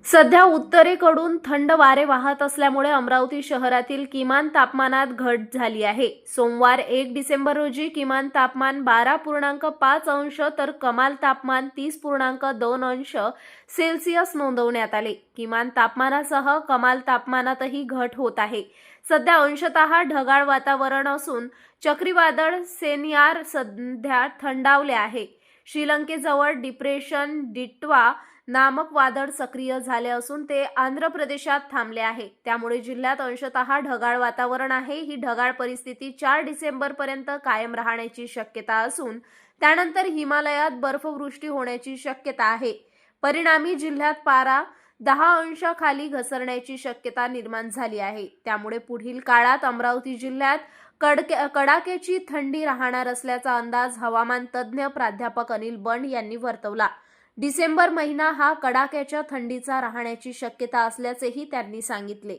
सध्या उत्तरेकडून थंड वारे वाहत असल्यामुळे अमरावती शहरातील किमान तापमानात घट झाली आहे। सोमवार 1 डिसेंबर रोजी किमान तापमान 12.5 अंश तर कमाल तापमान 30.2 अंश सेल्सिअस नोंदवण्यात आले। किमान तापमानासह कमाल तापमानातही घट होत आहे। सध्या अंशतः ढगाळ वातावरण असून चक्रीवादळ सेनियार सध्या थंडावले आहे। श्रीलंकेजवळ डिप्रेशन डिट्वा नामक वादळ सक्रिय झाले असून ते आंध्र प्रदेशात थांबले आहे। त्यामुळे जिल्ह्यात अंशतः ढगाळ वातावरण आहे। ही ढगाळ परिस्थिती 4 डिसेंबर पर्यंत कायम राहण्याची शक्यता असून त्यानंतर हिमालयात बर्फवृष्टी होण्याची शक्यता आहे। परिणामी जिल्ह्यात पारा 10 अंशाखाली घसरण्याची शक्यता निर्माण झाली आहे। त्यामुळे पुढील काळात अमरावती जिल्ह्यात कडाक्याची थंडी राहणार असल्याचा अंदाज हवामान तज्ज्ञ प्राध्यापक अनिल बंड यांनी वर्तवला। डिसेंबर महिना हा कडाक्याच्या थंडीचा राहण्याची शक्यता असल्याचेही त्यांनी सांगितले।